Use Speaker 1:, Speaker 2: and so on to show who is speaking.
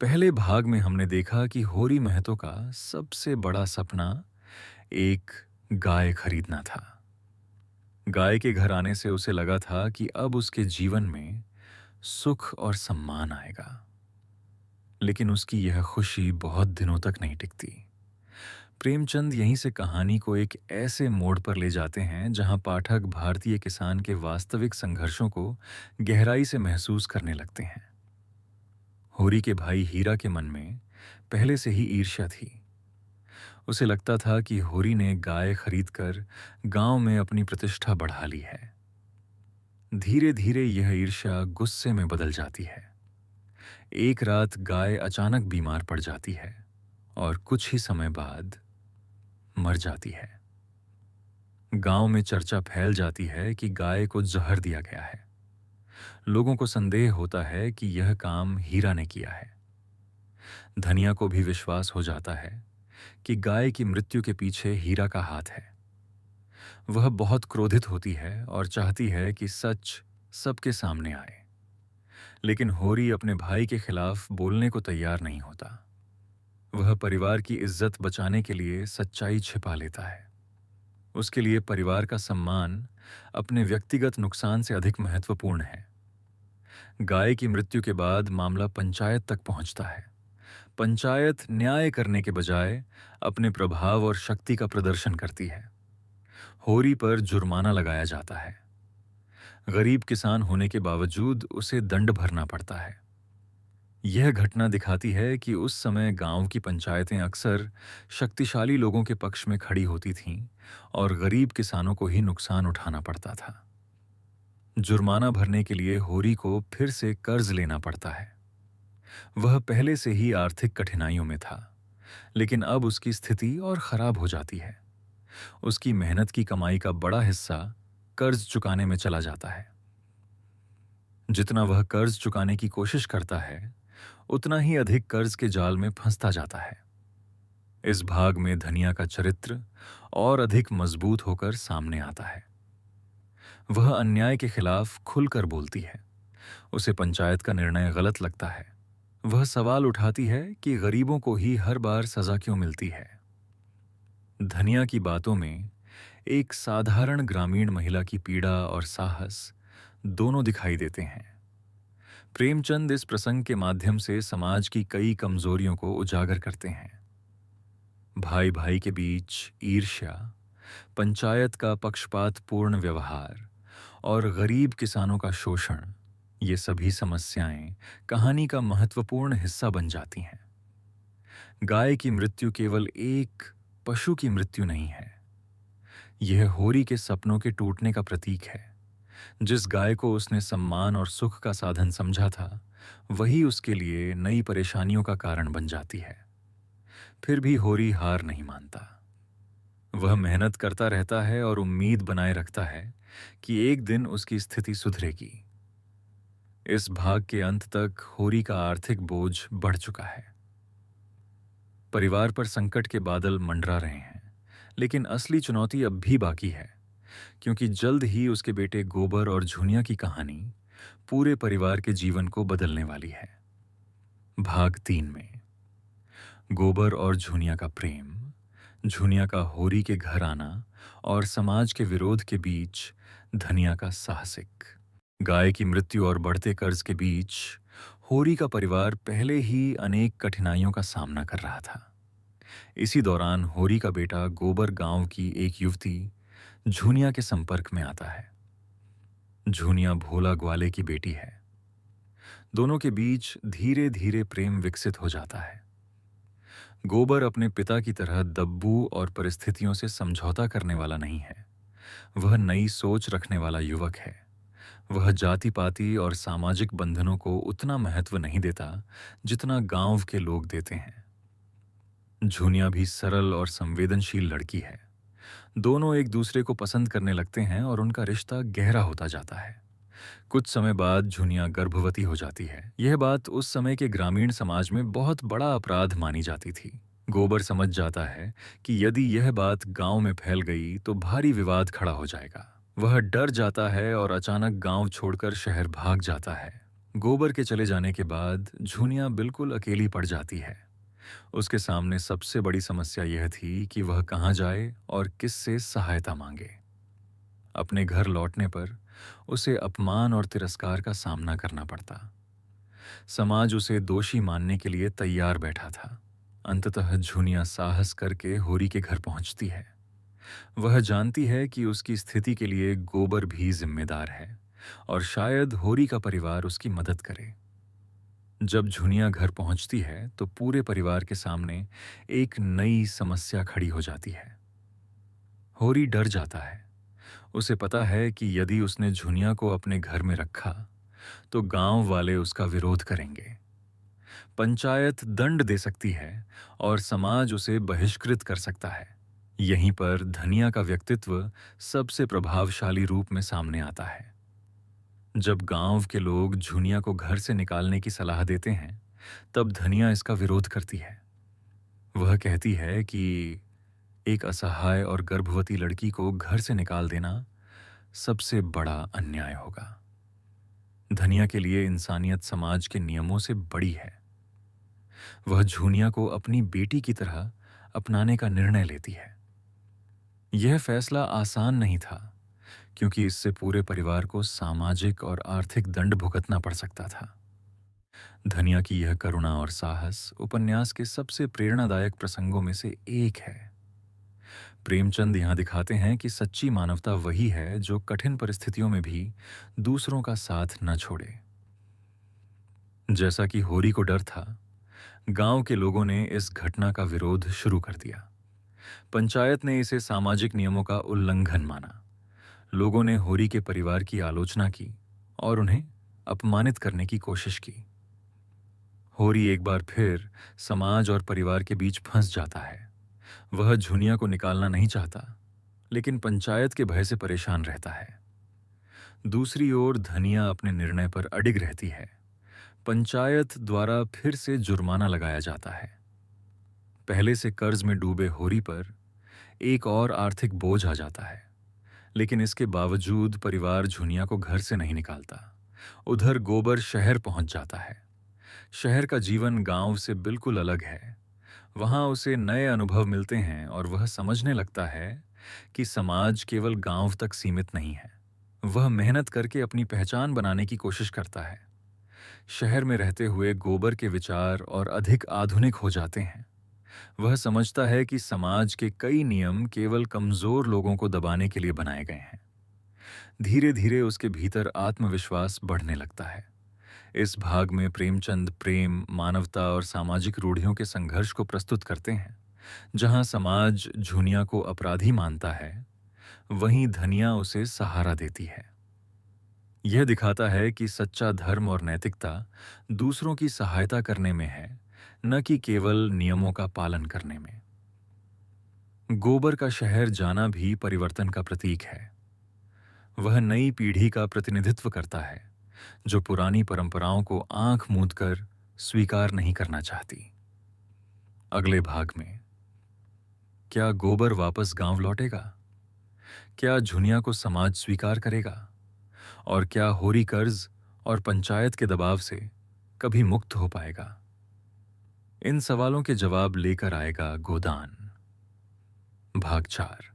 Speaker 1: पहले भाग में हमने देखा कि होरी महतो का सबसे बड़ा सपना एक गाय खरीदना था। गाय के घर आने से उसे लगा था कि अब उसके जीवन में सुख और सम्मान आएगा। लेकिन उसकी यह खुशी बहुत दिनों तक नहीं टिकती। प्रेमचंद यहीं से कहानी को एक ऐसे मोड़ पर ले जाते हैं जहां पाठक भारतीय किसान के वास्तविक संघर्षों को गहराई से महसूस करने लगते हैं। होरी के भाई हीरा के मन में पहले से ही ईर्ष्या थी। उसे लगता था कि होरी ने गाय खरीदकर गांव में अपनी प्रतिष्ठा बढ़ा ली है। धीरे धीरे यह ईर्ष्या गुस्से में बदल जाती है। एक रात गाय अचानक बीमार पड़ जाती है और कुछ ही समय बाद मर जाती है। गांव में चर्चा फैल जाती है कि गाय को जहर दिया गया है। लोगों को संदेह होता है कि यह काम हीरा ने किया है। धनिया को भी विश्वास हो जाता है कि गाय की मृत्यु के पीछे हीरा का हाथ है। वह बहुत क्रोधित होती है और चाहती है कि सच सबके सामने आए। लेकिन होरी अपने भाई के खिलाफ बोलने को तैयार नहीं होता। वह परिवार की इज्जत बचाने के लिए सच्चाई छिपा लेता है। उसके लिए परिवार का सम्मान अपने व्यक्तिगत नुकसान से अधिक महत्वपूर्ण है। गाय की मृत्यु के बाद मामला पंचायत तक पहुंचता है। पंचायत न्याय करने के बजाय अपने प्रभाव और शक्ति का प्रदर्शन करती है। होरी पर जुर्माना लगाया जाता है। गरीब किसान होने के बावजूद उसे दंड भरना पड़ता है। यह घटना दिखाती है कि उस समय गांव की पंचायतें अक्सर शक्तिशाली लोगों के पक्ष में खड़ी होती थीं और गरीब किसानों को ही नुकसान उठाना पड़ता था। जुर्माना भरने के लिए होरी को फिर से कर्ज लेना पड़ता है। वह पहले से ही आर्थिक कठिनाइयों में था, लेकिन अब उसकी स्थिति और खराब हो जाती है। उसकी मेहनत की कमाई का बड़ा हिस्सा कर्ज चुकाने में चला जाता है। जितना वह कर्ज चुकाने की कोशिश करता है, उतना ही अधिक कर्ज के जाल में फंसता जाता है। इस भाग में धनिया का चरित्र और अधिक मजबूत होकर सामने आता है। वह अन्याय के खिलाफ खुलकर बोलती है। उसे पंचायत का निर्णय गलत लगता है। वह सवाल उठाती है कि गरीबों को ही हर बार सजा क्यों मिलती है। धनिया की बातों में एक साधारण ग्रामीण महिला की पीड़ा और साहस दोनों दिखाई देते हैं। प्रेमचंद इस प्रसंग के माध्यम से समाज की कई कमजोरियों को उजागर करते हैं। भाई भाई के बीच ईर्ष्या, पंचायत का पक्षपातपूर्ण व्यवहार और गरीब किसानों का शोषण, ये सभी समस्याएं कहानी का महत्वपूर्ण हिस्सा बन जाती हैं। गाय की मृत्यु केवल एक पशु की मृत्यु नहीं है। यह होरी के सपनों के टूटने का प्रतीक है। जिस गाय को उसने सम्मान और सुख का साधन समझा था, वही उसके लिए नई परेशानियों का कारण बन जाती है। फिर भी होरी हार नहीं मानता। वह मेहनत करता रहता है और उम्मीद बनाए रखता है कि एक दिन उसकी स्थिति सुधरेगी। इस भाग के अंत तक होरी का आर्थिक बोझ बढ़ चुका है। परिवार पर संकट के बादल मंडरा रहे हैं, लेकिन असली चुनौती अब भी बाकी है, क्योंकि जल्द ही उसके बेटे गोबर और झुनिया की कहानी पूरे परिवार के जीवन को बदलने वाली है। भाग 3 में गोबर और झुनिया का प्रेम, झुनिया का होरी के घर आना और समाज के विरोध के बीच धनिया का साहसिक, गाय की मृत्यु और बढ़ते कर्ज के बीच होरी का परिवार पहले ही अनेक कठिनाइयों का सामना कर रहा था। इसी दौरान होरी का बेटा गोबर गांव की एक युवती झुनिया के संपर्क में आता है। झुनिया भोला ग्वाले की बेटी है। दोनों के बीच धीरे धीरे प्रेम विकसित हो जाता है। गोबर अपने पिता की तरह दब्बू और परिस्थितियों से समझौता करने वाला नहीं है। वह नई सोच रखने वाला युवक है। वह जाति पाति और सामाजिक बंधनों को उतना महत्व नहीं देता जितना गांव के लोग देते हैं। झुनिया भी सरल और संवेदनशील लड़की है। दोनों एक दूसरे को पसंद करने लगते हैं और उनका रिश्ता गहरा होता जाता है। कुछ समय बाद झुनिया गर्भवती हो जाती है। यह बात उस समय के ग्रामीण समाज में बहुत बड़ा अपराध मानी जाती थी। गोबर समझ जाता है कि यदि यह बात गांव में फैल गई तो भारी विवाद खड़ा हो जाएगा। वह डर जाता है और अचानक गांव छोड़कर शहर भाग जाता है। गोबर के चले जाने के बाद झुनिया बिल्कुल अकेली पड़ जाती है। उसके सामने सबसे बड़ी समस्या यह थी कि वह कहाँ जाए और किससे सहायता मांगे। अपने घर लौटने पर उसे अपमान और तिरस्कार का सामना करना पड़ता। समाज उसे दोषी मानने के लिए तैयार बैठा था। अंततः झुनिया साहस करके होरी के घर पहुंचती है। वह जानती है कि उसकी स्थिति के लिए गोबर भी जिम्मेदार है और शायद होरी का परिवार उसकी मदद करे। जब झुनिया घर पहुंचती है तो पूरे परिवार के सामने एक नई समस्या खड़ी हो जाती है। होरी डर जाता है। उसे पता है कि यदि उसने झुनिया को अपने घर में रखा तो गांव वाले उसका विरोध करेंगे। पंचायत दंड दे सकती है और समाज उसे बहिष्कृत कर सकता है। यहीं पर धनिया का व्यक्तित्व सबसे प्रभावशाली रूप में सामने आता है। जब गांव के लोग झुनिया को घर से निकालने की सलाह देते हैं, तब धनिया इसका विरोध करती है। वह कहती है कि एक असहाय और गर्भवती लड़की को घर से निकाल देना सबसे बड़ा अन्याय होगा। धनिया के लिए इंसानियत समाज के नियमों से बड़ी है। वह झुनिया को अपनी बेटी की तरह अपनाने का निर्णय लेती है। यह फैसला आसान नहीं था, क्योंकि इससे पूरे परिवार को सामाजिक और आर्थिक दंड भुगतना पड़ सकता था। धनिया की यह करुणा और साहस उपन्यास के सबसे प्रेरणादायक प्रसंगों में से एक है। प्रेमचंद यहाँ दिखाते हैं कि सच्ची मानवता वही है जो कठिन परिस्थितियों में भी दूसरों का साथ न छोड़े। जैसा कि होरी को डर था, गांव के लोगों ने इस घटना का विरोध शुरू कर दिया। पंचायत ने इसे सामाजिक नियमों का उल्लंघन माना। लोगों ने होरी के परिवार की आलोचना की और उन्हें अपमानित करने की कोशिश की। होरी एक बार फिर समाज और परिवार के बीच फंस जाता है। वह झुनिया को निकालना नहीं चाहता, लेकिन पंचायत के भय से परेशान रहता है। दूसरी ओर धनिया अपने निर्णय पर अडिग रहती है। पंचायत द्वारा फिर से जुर्माना लगाया जाता है। पहले से कर्ज में डूबे होरी पर एक और आर्थिक बोझ आ जाता है, लेकिन इसके बावजूद परिवार झुनिया को घर से नहीं निकालता। उधर गोबर शहर पहुंच जाता है। शहर का जीवन गांव से बिल्कुल अलग है। वहां उसे नए अनुभव मिलते हैं और वह समझने लगता है कि समाज केवल गांव तक सीमित नहीं है। वह मेहनत करके अपनी पहचान बनाने की कोशिश करता है। शहर में रहते हुए गोबर के विचार और अधिक आधुनिक हो जाते हैं। वह समझता है कि समाज के कई नियम केवल कमजोर लोगों को दबाने के लिए बनाए गए हैं। धीरे धीरे उसके भीतर आत्मविश्वास बढ़ने लगता है। इस भाग में प्रेमचंद प्रेम, मानवता और सामाजिक रूढ़ियों के संघर्ष को प्रस्तुत करते हैं। जहां समाज झुनिया को अपराधी मानता है, वहीं धनिया उसे सहारा देती है। यह दिखाता है कि सच्चा धर्म और नैतिकता दूसरों की सहायता करने में है, न कि केवल नियमों का पालन करने में। गोबर का शहर जाना भी परिवर्तन का प्रतीक है। वह नई पीढ़ी का प्रतिनिधित्व करता है, जो पुरानी परंपराओं को आंख मूंद कर स्वीकार नहीं करना चाहती। अगले भाग में क्या गोबर वापस गांव लौटेगा? क्या झुनिया को समाज स्वीकार करेगा? और क्या होरी कर्ज और पंचायत के दबाव से कभी मुक्त हो पाएगा? इन सवालों के जवाब लेकर आएगा गोदान। भाग 4।